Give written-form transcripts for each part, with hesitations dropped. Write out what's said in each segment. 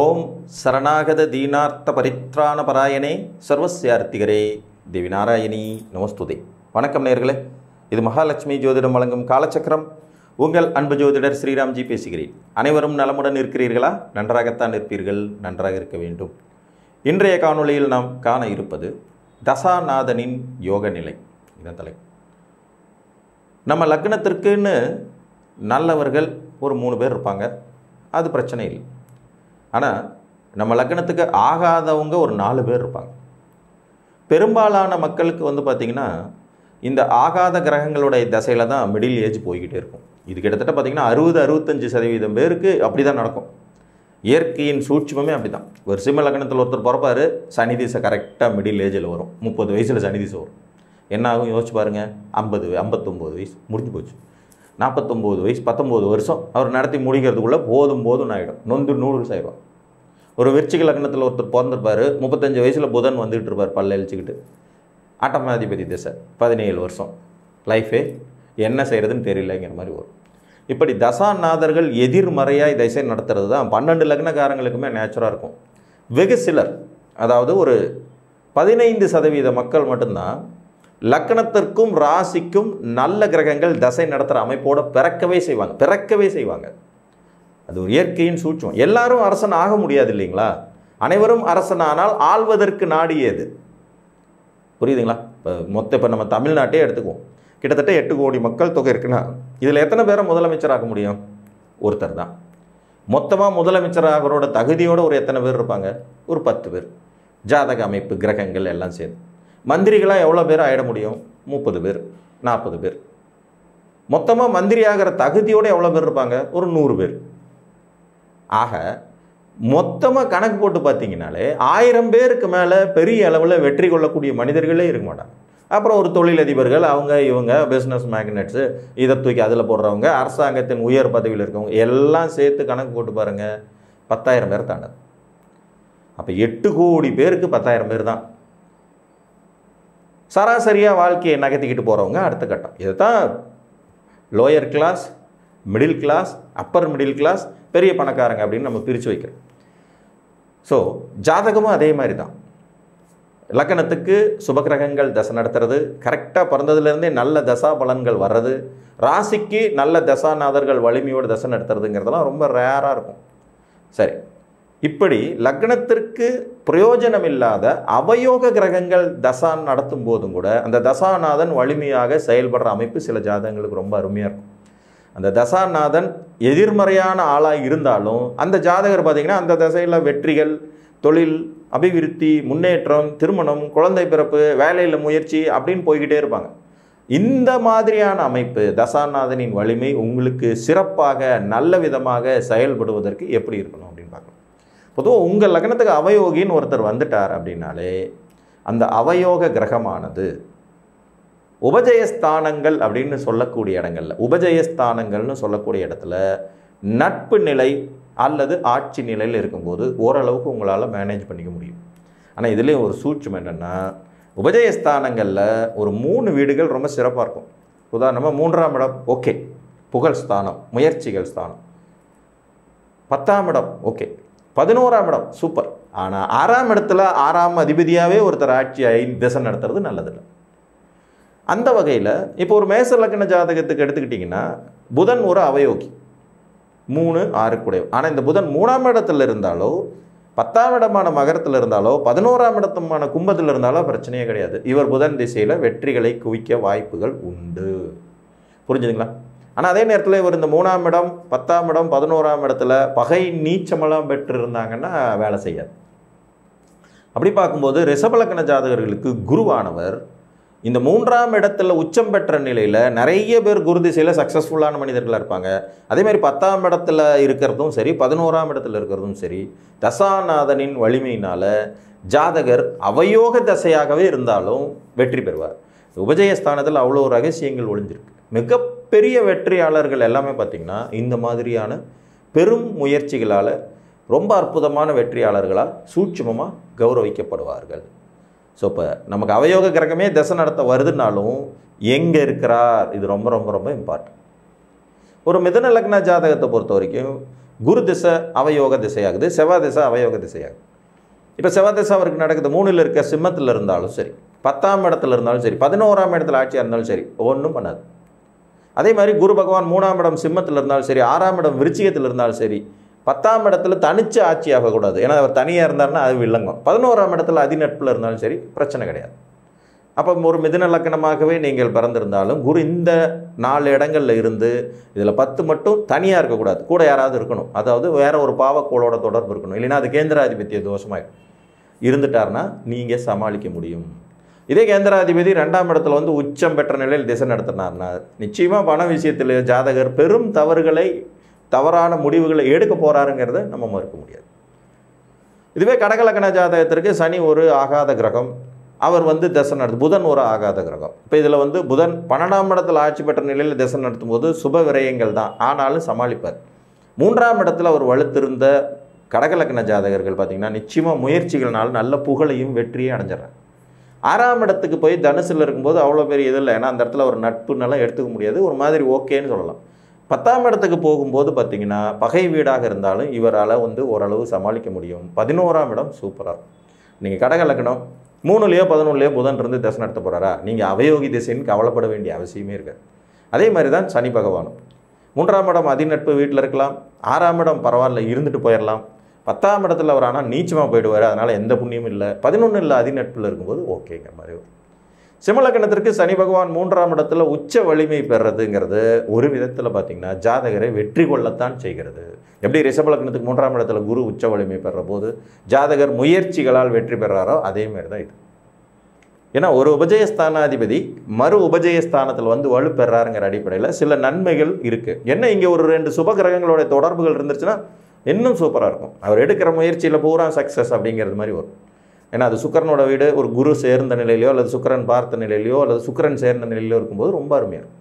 ஓம் சரணாகத தீனார்த்த பரித்ராண பராயணே சர்வஸ்யார்த்திகரே தேவி நாராயணி நமஸ்துதே. வணக்கம் நேயர்களே, இது மகாலட்சுமி ஜோதிடம் வழங்கும் காலச்சக்கரம். உங்கள் அன்பு ஜோதிடர் ஸ்ரீராம்ஜி பேசுகிறேன். அனைவரும் நலமுடன் இருக்கிறீர்களா? நன்றாகத்தான் இருப்பீர்கள், நன்றாக இருக்க வேண்டும். இன்றைய காணொளியில் நாம் காண இருப்பது தசாநாதனின் யோக நிலை. இதன் தலை. நம்ம லக்னத்திற்குன்னு நல்லவர்கள் ஒரு 3 பேர் இருப்பாங்க, அது பிரச்சனை இல்லை. ஆனால் நம்ம லக்னத்துக்கு ஆகாதவங்க ஒரு 4 பேர் இருப்பாங்க. பெரும்பாலான மக்களுக்கு பார்த்திங்கன்னா இந்த ஆகாத கிரகங்களுடைய தசையில் தான் மிடில் ஏஜ் போய்கிட்டே இருக்கும். இது கிட்டத்தட்ட பார்த்திங்கன்னா 60-65% பேருக்கு அப்படி தான் நடக்கும். இயற்கையின் சூட்சுமமே அப்படி தான். ஒரு சிம்ம லக்னத்தில் ஒருத்தர் பிறப்பார், சனி திசை கரெக்டாக மிடில் ஏஜில் வரும். 30 வயசில் சனி திசை வரும். என்ன ஆகும் யோசிச்சு பாருங்கள். 59 வயசு முடிஞ்சு போச்சு. 49 வயசு 19 வருஷம் அவர் நடத்தி முடிக்கிறதுக்குள்ளே போதும் ஆகிடும். நொந்து நூறு ஆயிடும். ஒரு விருச்சிக லக்னத்தில் ஒருத்தர் பிறந்திருப்பார், 35 வயசில் புதன் வந்துகிட்டு இருப்பார் பல்ல அழிச்சிக்கிட்டு. ஆட்டமாதிபதி திசை 17 வருஷம். லைஃபே என்ன செய்கிறதுன்னு தெரியலங்கிற மாதிரி வரும். இப்படி தசாநாதர்கள் எதிர்மறையாக திசை நடத்துறது தான் 12 லக்னக்காரங்களுக்குமே நேச்சுராக இருக்கும். வெகு சிலர், அதாவது ஒரு 15% மக்கள் மட்டும்தான் லக்னத்திற்கும் ராசிக்கும் நல்ல கிரகங்கள் தசை நடத்துகிற அமைப்போடு பிறக்கவே செய்வாங்க. அது ஒரு இயற்கையின் சூட்சம். எல்லாரும் அரசன் ஆக முடியாது இல்லைங்களா? அனைவரும் அரசனானால் ஆள்வதற்கு நாடியது. புரியுதுங்களா? இப்போ நம்ம தமிழ்நாட்டே எடுத்துக்குவோம். கிட்டத்தட்ட 8 கோடி மக்கள் தொகை இருக்குன்னா இதில் எத்தனை பேரை முதலமைச்சராக முடியும்? ஒருத்தர் தான். மொத்தமாக முதலமைச்சராகிறோட தகுதியோடு ஒரு எத்தனை பேர் இருப்பாங்க? ஒரு 10 பேர். ஜாதக அமைப்பு கிரகங்கள் எல்லாம் சேர்ந்து மந்திரிகளாக எவ்வளோ பேர் ஆகிட முடியும்? 30 பேர் 40 பேர். மொத்தமாக மந்திரி ஆகிற தகுதியோடு எவ்வளோ பேர் இருப்பாங்க? ஒரு 100 பேர். ஆக மொத்தமாக கணக்கு போட்டு பார்த்தீங்கன்னாலே 1000 பேருக்கு மேலே பெரிய அளவில் வெற்றி கொள்ளக்கூடிய மனிதர்களே இருக்க மாட்டாங்க. அப்புறம் ஒரு தொழிலதிபர்கள், இவங்க பிஸ்னஸ் மேக்னெட்ஸு, இதை தூக்கி அதில் போடுறவங்க, அரசாங்கத்தின் உயர் பதவியில் இருக்கவங்க எல்லாம் சேர்த்து கணக்கு போட்டு பாருங்கள், 10,000 பேர் தாண்டது. அப்போ 8 கோடி பேருக்கு 10,000 பேர் தான் சராசரியாக வாழ்க்கையை நகர்த்திக்கிட்டு போகிறவங்க. அடுத்த கட்டம் இதை தான் lower class, middle class, upper middle class, பெரிய பணக்காரங்க அப்படின்னு நம்ம பிரித்து வைக்கிறோம். ஸோ ஜாதகமும் அதே மாதிரி தான். லக்னத்துக்கு சுபகிரகங்கள் தசை நடத்துறது, கரெக்டாக பிறந்ததுலேருந்தே நல்ல தசா பலன்கள் வர்றது, ராசிக்கு நல்ல தசாநாதர்கள் வலிமையோடு தசை நடத்துறதுங்கிறதெல்லாம் ரொம்ப ரேராக இருக்கும். சரி, இப்படி லக்னத்திற்கு பிரயோஜனம் இல்லாத அவயோக கிரகங்கள் தசா நடத்தும் போதும் கூட அந்த தசாநாதன் வலிமையாக செயல்படுற அமைப்பு சில ஜாதகங்களுக்கு ரொம்ப அருமையாக இருக்கும். அந்த தசாநாதன் எதிர்மறையான ஆளாக இருந்தாலும் அந்த ஜாதகர் பார்த்திங்கன்னா அந்த தசையில் வெற்றிகள், தொழில் அபிவிருத்தி, முன்னேற்றம், திருமணம், குழந்தை பிறப்பு, வேலையில் முயற்சி அப்படின்னு போய்கிட்டே இருப்பாங்க. இந்த மாதிரியான அமைப்பு தசாநாதனின் வலிமை உங்களுக்கு சிறப்பாக நல்ல விதமாக செயல்படுவதற்கு எப்படி இருக்கணும் அப்படின்னு பார்க்கணும். பொதுவாக உங்கள் லக்னத்துக்கு அவயோகின்னு ஒருத்தர் வந்துட்டார் அப்படின்னாலே அந்த அவயோக கிரகமானது உபஜயஸ்தானங்கள் அப்படின்னு சொல்லக்கூடிய இடங்கள்ல, உபஜயஸ்தானங்கள்னு சொல்லக்கூடிய இடத்துல நட்பு நிலை அல்லது ஆட்சி நிலையில் இருக்கும்போது ஓரளவுக்கு உங்களால் மேனேஜ் பண்ணிக்க முடியும். ஆனால் இதுலேயும் ஒரு சூட்சம் என்னென்னா, உபஜயஸ்தானங்களில் ஒரு 3 வீடுகள் ரொம்ப சிறப்பாக இருக்கும். உதாரணமாக 3ஆம் இடம் ஓகே, புகழ் ஸ்தானம், முயற்சிகள் ஸ்தானம். 10ஆம் இடம் ஓகே, 11ஆம் இடம் சூப்பர். ஆனால் 6ஆம் இடத்துல 6ஆம் அதிபதியாகவே ஒருத்தர் ஆட்சி திசை நடத்துறது நல்லதில்லை. அந்த வகையில் இப்போ ஒரு மேச லக்ன ஜாதகத்துக்கு எடுத்துக்கிட்டிங்கன்னா புதன் ஒரு அவயோகி, 3, 6 கூடையவர். ஆனால் இந்த புதன் 3ஆம் இடத்துல இருந்தாலோ, 10ஆம் இடமான மகரத்தில் இருந்தாலோ, 11ஆம் இடமான கும்பத்தில் இருந்தாலோ பிரச்சனையே கிடையாது. இவர் புதன் திசையில் வெற்றிகளை குவிக்க வாய்ப்புகள் உண்டு. புரிஞ்சுதுங்களா? ஆனால் அதே நேரத்தில் இவர் இந்த 3ஆம் இடம், 10ஆம் இடம், 11ஆம் இடத்துல பகை நீச்சமெல்லாம் பெற்று இருந்தாங்கன்னா வேலை செய்யாது. அப்படி பார்க்கும்போது ரிஷபலக்கண ஜாதகர்களுக்கு குருவானவர் இந்த 3ஆம் இடத்துல உச்சம் பெற்ற நிலையில் நிறைய பேர் குரு திசையில் சக்ஸஸ்ஃபுல்லான மனிதர்களாக இருப்பாங்க. அதேமாதிரி 10ஆம் இடத்துல இருக்கிறதும் சரி, 11ஆம் இடத்துல இருக்கிறதும் சரி, தசாநாதனின் வலிமையினால் ஜாதகர் அவயோக தசையாகவே இருந்தாலும் வெற்றி பெறுவார். உபஜயஸ்தானத்தில் அவ்வளோ ரகசியங்கள் ஒளிஞ்சிருக்கு. மிகப்பெரிய வெற்றியாளர்கள் எல்லாமே பார்த்திங்கன்னா இந்த மாதிரியான பெரும் முயற்சிகளால் ரொம்ப அற்புதமான வெற்றியாளர்களாக சூட்சுமமாக கௌரவிக்கப்படுவார்கள். ஸோ இப்போ நமக்கு அவயோக கிரகமே தசை நடத்த வருதுனாலும் எங்கே இருக்கிறார், இது ரொம்ப ரொம்ப ரொம்ப இம்பார்ட்டன்ட். ஒரு மிதுன லக்ன ஜாதகத்தை பொறுத்த வரைக்கும் குரு திசை அவயோக திசையாகுது, செவ்வாய் திசை அவயோக திசையாகுது. இப்போ செவ்வாய் திசை அவருக்கு நடக்குது 3ல் இருக்க சிம்மத்தில் இருந்தாலும் சரி, 10ஆம் இடத்துல இருந்தாலும் சரி, 11ஆம் இடத்துல ஆட்சியாக இருந்தாலும் சரி, ஒன்றும் பண்ணாது. அதே மாதிரி குரு பகவான் 3ஆம் இடம் சிம்மத்தில் இருந்தாலும் சரி, 6ஆம் இடம் விருச்சிகத்தில் இருந்தாலும் சரி, 10ஆம் இடத்துல தனிச்சு ஆட்சி ஆகக்கூடாது. ஏன்னா அவர் தனியாக இருந்தாருன்னா அது வில்லங்கம். 11ஆம் இடத்துல அதிநட்பில் இருந்தாலும் சரி, பிரச்சனை கிடையாது. அப்போ ஒரு மிதுன லக்கணமாகவே நீங்கள் பிறந்திருந்தாலும் குரு இந்த 4 இடங்களில் இருந்து இதில் 10 மட்டும் தனியாக இருக்கக்கூடாது, கூட யாராவது இருக்கணும். அதாவது வேற ஒரு பாவக்கோளோட தொடர்பு இருக்கணும். இல்லைன்னா அது கேந்திராதிபத்திய தோஷமாயிடும். இருந்துட்டார்னா நீங்கள் சமாளிக்க முடியும். இதே கேந்திராதிபதி 2ஆம் இடத்துல வந்து உச்சம் பெற்ற நிலையில் திசை நடத்தினார்னா நிச்சயமாக பண விஷயத்தில் ஜாதகர் பெரும் தவறான முடிவுகளை எடுக்க போகிறாருங்கிறத நம்ம மறுக்க முடியாது. இதுவே கடகலக்கண ஜாதகத்திற்கு சனி ஒரு ஆகாத கிரகம், அவர் வந்து திசை நடத்து, புதன் ஒரு ஆகாத கிரகம். இப்போ இதில் வந்து புதன் 12ஆம் இடத்துல ஆட்சி பெற்ற நிலையில் திசை நடத்தும் போது சுப விரயங்கள் தான், ஆனாலும் சமாளிப்பார். 3ஆம் இடத்துல அவர் வலுத்திருந்த கடகலக்கண ஜாதகர்கள் பார்த்திங்கன்னா நிச்சயமாக முயற்சிகள்னால நல்ல புகழையும் வெற்றியும் அடைஞ்சிடறாங்க. 6ஆம் இடத்துக்கு போய் தனுசில் இருக்கும்போது அவ்வளோ பெரிய இது இல்லை, ஏன்னா அந்த இடத்துல ஒரு நட்புன்னெல்லாம் எடுத்துக்க முடியாது, ஒரு மாதிரி ஓகேன்னு சொல்லலாம். 10ஆம் இடத்துக்கு போகும்போது பார்த்திங்கன்னா பகை வீடாக இருந்தாலும் இவரால் வந்து ஓரளவு சமாளிக்க முடியும். 11ஆம் இடம் சூப்பராக இருக்கும். நீங்கள் கடகலக்கணம் 3லேயோ 11லேயோ புதன் இருந்து திசை நடத்த போகிறாரா, நீங்கள் அவயோகி திசைன்னு கவலைப்பட வேண்டிய அவசியமே இருக்காது. அதே மாதிரி தான் சனி பகவானும் 3ஆம் இடம் அதிநட்பு வீட்டில் இருக்கலாம், 6ஆம் இடம் பரவாயில்ல இருந்துட்டு போயிடலாம், 10ஆம் இடத்துல அவர் ஆனால் நீச்சமாக போயிடுவார், அதனால் எந்த புண்ணியமும் இல்லை. 11ல் அதிநட்பில் இருக்கும்போது ஓகேங்கிற மாதிரி வரும். சிம்மலக்கணத்திற்கு சனி பகவான் 3ஆம் இடத்துல உச்ச வலிமை பெறுறதுங்கிறது ஒரு விதத்தில் பார்த்திங்கன்னா ஜாதகரை வெற்றி கொள்ளத்தான் செய்கிறது. எப்படி ரிஷபலக்கணத்துக்கு 3ஆம் இடத்துல குரு உச்ச வலிமை பெறுற போது ஜாதகர் முயற்சிகளால் வெற்றி பெறாரோ அதே மாதிரி தான் இது. ஏன்னா ஒரு உபஜயஸ்தானாதிபதி மறு உபஜயஸ்தானத்தில் வந்து வலு பெறாருங்கிற அடிப்படையில் சில நன்மைகள் இருக்குது. என்ன இங்கே ஒரு 2 சுப கிரகங்களோட தொடர்புகள் இருந்துச்சுன்னா இன்னும் சூப்பராக இருக்கும். அவர் எடுக்கிற முயற்சியில் பூரா சக்ஸஸ் அப்படிங்கிறது மாதிரி வரும். ஏன்னா அது சுக்கரனோட வீடு, ஒரு குரு சேர்ந்த நிலையிலையோ அல்லது சுக்கரன் பார்த்த நிலையிலையோ அல்லது சுக்கரன் சேர்ந்த நிலையிலையோ இருக்கும்போது ரொம்ப அருமையாக இருக்கும்.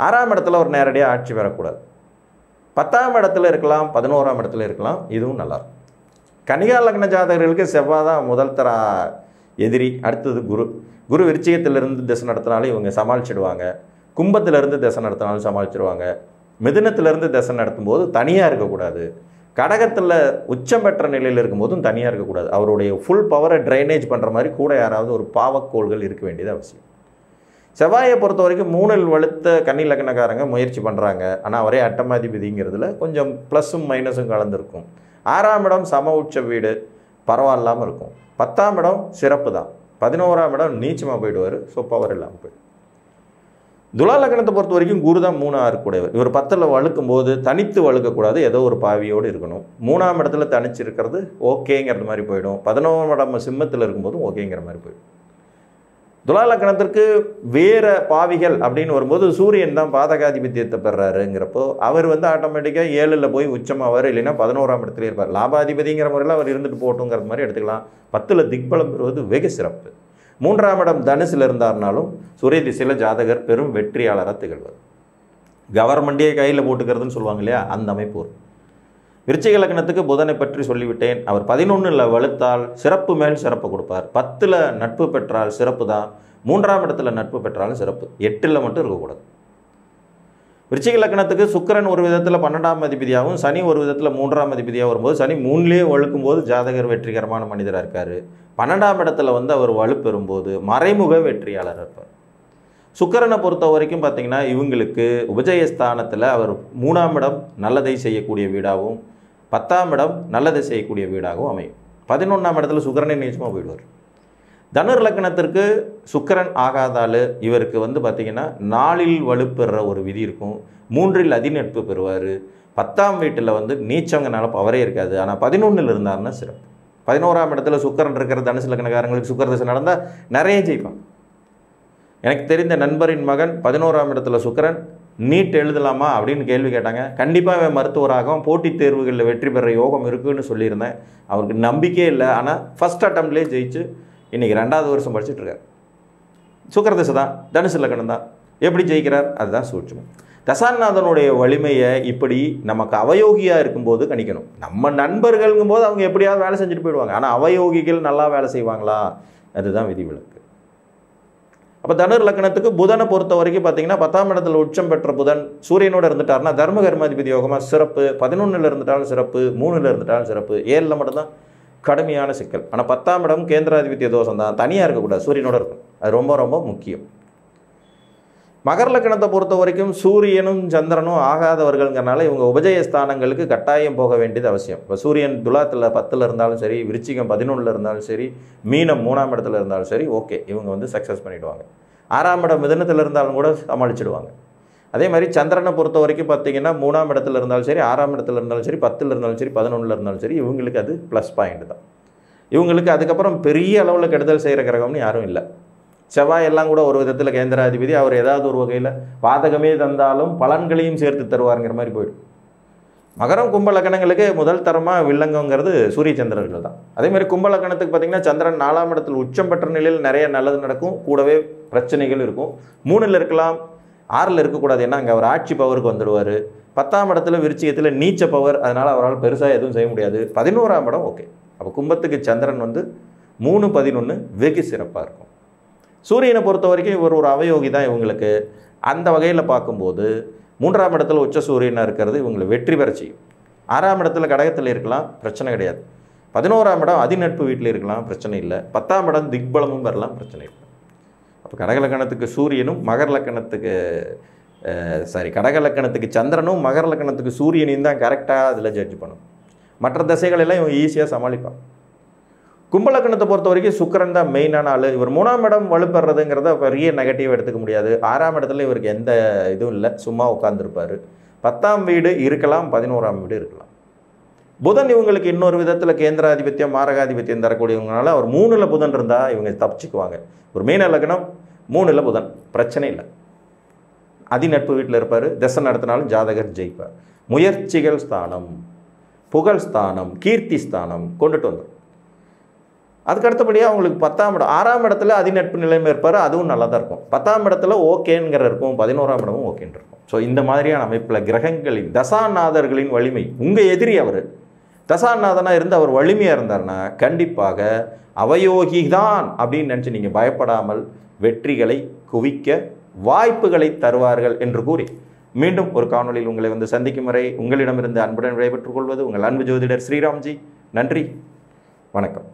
6ஆம் இடத்துல ஒரு நேரடியாக ஆட்சி பெறக்கூடாது. 10ஆம் இடத்துல இருக்கலாம், 11ஆம் இடத்துல இருக்கலாம், இதுவும் நல்லாயிருக்கும். கன்னிகா லக்ன ஜாதகர்களுக்கு செவ்வாய் தான் முதல் தர எதிரி. அடுத்தது குரு விருச்சிகத்திலிருந்து திசை நடத்தினாலும் இவங்க சமாளிச்சிடுவாங்க. கும்பத்திலிருந்து திசை நடத்தினாலும் சமாளிச்சிடுவாங்க. மிதுனத்திலிருந்து திசை நடத்தும்போது தனியாக இருக்கக்கூடாது. கடகத்தில் உச்சம் பெற்ற நிலையில் இருக்கும்போதும் தனியாக இருக்கக்கூடாது. அவருடைய ஃபுல் பவரை ட்ரைனேஜ் பண்ணுற மாதிரி கூட யாராவது ஒரு பாவக்கோள்கள் இருக்க வேண்டியது அவசியம். செவ்வாயை பொறுத்த வரைக்கும் 3ல் வலுத்த கன்னி லக்னக்காரங்க முயற்சி பண்ணுறாங்க, ஆனால் அவரே அட்டமாதிபதிங்கிறதுல கொஞ்சம் ப்ளஸ்ஸும் மைனஸும் கலந்துருக்கும். 6ஆம் இடம் சம உச்ச வீடு, பரவாயில்லாமல் இருக்கும். 10ஆம் இடம் சிறப்பு தான். 11ஆம் இடம் நீச்சமாக போயிடுவார், ஸோ பவர் இல்லாமல் போயிடும். துலா லக்னத்தை பொறுத்த வரைக்கும் குரு தான் 3 6 கூடையவர். இவர் 10ல் வழுக்கும் போது தனித்து வழுக்கக்கூடாது, ஏதோ ஒரு பாவியோடு இருக்கணும். 3ஆம் இடத்துல தனிச்சு இருக்கிறது ஓகேங்கிறது மாதிரி போயிடும். 11ஆம் இடம் சிம்மத்தில் இருக்கும்போதும் ஓகேங்கிற மாதிரி போயிடும். துலா லக்னத்திற்கு வேற பாவிகள் அப்படின்னு வரும்போது சூரியன் தான் பாதகாதிபத்தியத்தை பெறாருங்கிறப்போ அவர் வந்து ஆட்டோமேட்டிக்காக 7ல் போய் உச்சமாவார், இல்லைன்னா 11ஆம் இடத்துல இருப்பார். லாபாதிபதிங்கிற முறையில் அவர் இருந்துட்டு போட்டுங்கிறது மாதிரி எடுத்துக்கலாம். 10ல் திக்பலம் பெறுவது வெகு சிறப்பு. 3ஆம் இடம் தனுசில் இருந்தார்னாலும் சூரிய திசையில் ஜாதகர் பெரும் வெற்றியாளராக திகழ்வார். கவர்மெண்ட்டே கையில் போட்டுக்கிறதுன்னு சொல்லுவாங்க இல்லையா, அந்த அமைப்பு வரும். விருச்சிக லக்னத்துக்கு புதனை பற்றி சொல்லிவிட்டேன். அவர் 11ல் வலுத்தால் சிறப்பு மேல் சிறப்பு கொடுப்பார். 10ல் நட்பு பெற்றால் சிறப்பு தான். 3ஆம் இடத்துல நட்பு பெற்றாலும் சிறப்பு. 8ல் மட்டும் இருக்கக்கூடாது. விருச்சிக லக்னத்துக்கு சுக்கிரன் ஒரு விதத்தில் 12ஆம் அதிபதியாகவும் சனி ஒரு விதத்தில் 3ஆம் அதிபதியாக வரும்போது சனி 3லேயே வழுக்கும் போது ஜாதகர் வெற்றிகரமான மனிதராக இருக்கார். 12ஆம் இடத்துல வந்து அவர் வலுப்பெறும்போது மறைமுக வெற்றியாளர் இருப்பார். சுக்கிரனை பொறுத்த வரைக்கும் பார்த்திங்கன்னா இவங்களுக்கு உபஜயஸ்தானத்தில் அவர் 3ஆம் இடம் நல்லதை செய்யக்கூடிய வீடாகவும் 10ஆம் இடம் நல்லதை செய்யக்கூடிய வீடாகவும் அமையும். 11ஆம் இடத்துல சுக்கிரனே நீச்சமாக போயிடுவார். தனுர் லக்னத்திற்கு சுக்கிரன் ஆகாதால் இவருக்கு வந்து பார்த்திங்கன்னா 4ல் வலுப்பெற ஒரு விதி இருக்கும். 3ல் அதிநட்பு பெறுவார். 10ஆம் வீட்டில் வந்து நீச்சவங்கனால பவரே இருக்காது. ஆனால் 11ல் இருந்தார்னா சிறப்பு. 11ஆம் இடத்துல சுக்கிரன் இருக்கிற தனுசு லக்னக்காரங்களுக்கு சுக்கிர திசை நடந்தால் நிறைய ஜெயிப்பான். எனக்கு தெரிந்த நண்பரின் மகன் 11ஆம் இடத்துல சுக்கிரன், நீட் எழுதலாமா அப்படின்னு கேள்வி கேட்டாங்க. கண்டிப்பாக அவன் மருத்துவராகவும் போட்டித் தேர்வுகளில் வெற்றி பெற யோகம் இருக்குதுன்னு சொல்லியிருந்தேன். அவருக்கு நம்பிக்கையே இல்லை. ஆனால் ஃபஸ்ட் அட்டம்ப்ட்லேயே ஜெயிச்சு இன்றைக்கி 2வது வருஷம் படிச்சுட்ருக்கார். சுக்கிர திசை தான், தனுசு லக்னம் தான். எப்படி ஜெயிக்கிறார் அதுதான் சூட்சமம். தசாநாதனுடைய வலிமையை இப்படி நமக்கு அவயோகியாக இருக்கும்போது கணிக்கணும். நம்ம நண்பர்கள்ங்கும் போது அவங்க எப்படியாவது வேலை செஞ்சுட்டு போயிடுவாங்க. ஆனால் அவயோகிகள் நல்லா வேலை செய்வாங்களா, அதுதான் விதிவிலக்கு. அப்போ தனுர் லக்னத்துக்கு புதனை பொறுத்த வரைக்கும் பார்த்தீங்கன்னா 10ஆம் இடத்துல உச்சம் பெற்ற புதன் சூரியனோடு இருந்துட்டாருன்னா தர்ம கர்மாதிபதி யோகமாக சிறப்பு, 11ல் இருந்துட்டாலும் சிறப்பு, 3ல் இருந்துட்டாலும் சிறப்பு, 7ல் மட்டும்தான் கடுமையான சிக்கல். ஆனால் 10ஆம் இடம் கேந்திராதிபத்திய தோஷம் தான், தனியாக இருக்கக்கூடாது, சூரியனோட இருக்கும். அது ரொம்ப ரொம்ப முக்கியம். மகர லக்னத்தை பொறுத்த வரைக்கும் சூரியனும் சந்திரனும் ஆகாதவர்கள்ங்கிறனால இவங்க உபஜயஸ்தானங்களுக்கு கட்டாயம் போக வேண்டியது அவசியம். இப்போ சூரியன் துலாத்தில் 10ல் இருந்தாலும் சரி, விருச்சிகம் 11ல் இருந்தாலும் சரி, மீனம் 3ஆம் இடத்துல இருந்தாலும் சரி, ஓகே, இவங்க வந்து சக்ஸஸ் பண்ணிவிடுவாங்க. 6ஆம் இடம் மிதனத்தில் இருந்தாலும் கூட சமாளிச்சிடுவாங்க. அதே மாதிரி சந்திரனை பொறுத்த வரைக்கும் பார்த்தீங்கன்னா 3ஆம் இடத்துல இருந்தாலும் சரி, 6ஆம் இடத்துல இருந்தாலும் சரி, 10ல் இருந்தாலும் சரி, 11ல் இருந்தாலும் சரி, இவங்களுக்கு அது ப்ளஸ் பாயிண்ட் தான். இவங்களுக்கு அதுக்கப்புறம் பெரிய அளவில் கெடுதல் செய்கிற கிரகம்னு யாரும் இல்லை. செவ்வாய் எல்லாம் கூட ஒரு விதத்தில் கேந்திராதிபதி, அவர் ஏதாவது ஒரு வகையில் பாதகமே தந்தாலும் பலன்களையும் சேர்த்து தருவாருங்கிற மாதிரி போயிடும். மகரம் கும்ப லக்னங்களுக்கு முதல் தரமாக வில்லங்கங்கிறது சூரிய சந்திரர்கள் தான். அதே மாதிரி கும்ப லக்னத்துக்கு பார்த்திங்கன்னா சந்திரன் 4ஆம் இடத்தில் உச்சம் பெற்ற நிலையில் நிறைய நல்லது நடக்கும், கூடவே பிரச்சனைகள் இருக்கும். 3ல் இருக்கலாம், 6ல் இருக்கக்கூடாது, ஏன்னா அங்கே அவர் ஆட்சி பவருக்கு வந்துடுவார். 10ஆம் இடத்துல விருச்சிகத்தில் நீச்ச பவர், அதனால் அவரால் பெருசாக எதுவும் செய்ய முடியாது. 11ஆம் இடம் ஓகே. அப்போ கும்பத்துக்கு சந்திரன் வந்து 3, 11 வெகு சிறப்பாக இருக்கும். சூரியனை பொறுத்த வரைக்கும் இவர் ஒரு அவயோகி தான் இவங்களுக்கு. அந்த வகையில் பார்க்கும்போது 3ஆம் இடத்துல உச்ச சூரியனாக இருக்கிறது இவங்களை வெற்றி பெற செய்யும். 6ஆம் இடத்துல கடகத்தில் இருக்கலாம், பிரச்சனை கிடையாது. 11ஆம் இடம் அதிநட்பு வீட்டில் இருக்கலாம், பிரச்சனை இல்லை. 10ஆம் இடம் திக்பலமும் வரலாம், பிரச்சனை இல்லை. அப்போ கடக லக்கணத்துக்கு சூரியனும் மகர லக்கணத்துக்கு கடக லக்கணத்துக்கு சந்திரனும் மகர லக்கணத்துக்கு சூரியனையும் தான் கரெக்டாக அதில் ஜட்ஜ் பண்ணும். மற்ற திசைகள் எல்லாம் இவங்க ஈஸியாக சமாளிப்பான். கும்பலக்கணத்தை பொறுத்த வரைக்கும் சுக்கிரன் தான் மெயினான ஆள். இவர் 3ஆம் இடம் வலுப்படுறதுங்கிறத பெரிய நெகட்டிவ் எடுத்துக்க முடியாது. 6ஆம் இடத்துல இவருக்கு எந்த இதுவும் இல்லை, சும்மா உட்காந்துருப்பார். 10ஆம் வீடு இருக்கலாம், 11ஆம் வீடு இருக்கலாம். புதன் இவங்களுக்கு இன்னொரு விதத்தில் கேந்திராதிபத்தியம் மாரகாதிபத்தியம் தரக்கூடியவங்களால அவர் 3ல் புதன் இருந்தால் இவங்க தப்பிச்சுக்குவாங்க. ஒரு மீன லக்னம் 3ல் புதன் பிரச்சனை இல்லை, அதிநட்பு வீட்டில் இருப்பார். திசை நடத்தினாலும் ஜாதகர் ஜெயிப்பார். முயற்சிகள் ஸ்தானம், புகழ் ஸ்தானம், கீர்த்தி ஸ்தானம் கொண்டுட்டு வந்துடும். அதுக்கு அடுத்தபடியாக அவங்களுக்கு 10ஆம் இடம் 6ஆம் இடத்துல அதிநட்பு நிலைமை இருப்பார், அதுவும் நல்லா தான் இருக்கும். 10ஆம் இடத்துல ஓகேங்கிற இருக்கும், 11ஆம் இடமும் ஓகேன்னு இருக்கும். ஸோ இந்த மாதிரியான அமைப்பில் கிரகங்களின் தசாநாதர்களின் வலிமை, உங்கள் எதிரி அவர் தசாநாதனாக இருந்து அவர் வலிமையாக இருந்தார்னா கண்டிப்பாக அவயோகி தான் அப்படின்னு நினச்சி நீங்கள் பயப்படாமல் வெற்றிகளை குவிக்க வாய்ப்புகளை தருவார்கள் என்று கூறி மீண்டும் ஒரு காணொலியில் உங்களை வந்து சந்திக்கும் வரை உங்களிடமிருந்து அன்புடன் விடைபெற்றுக் கொள்வது உங்கள் அன்பு ஜோதிடர் ஸ்ரீராம்ஜி. நன்றி, வணக்கம்.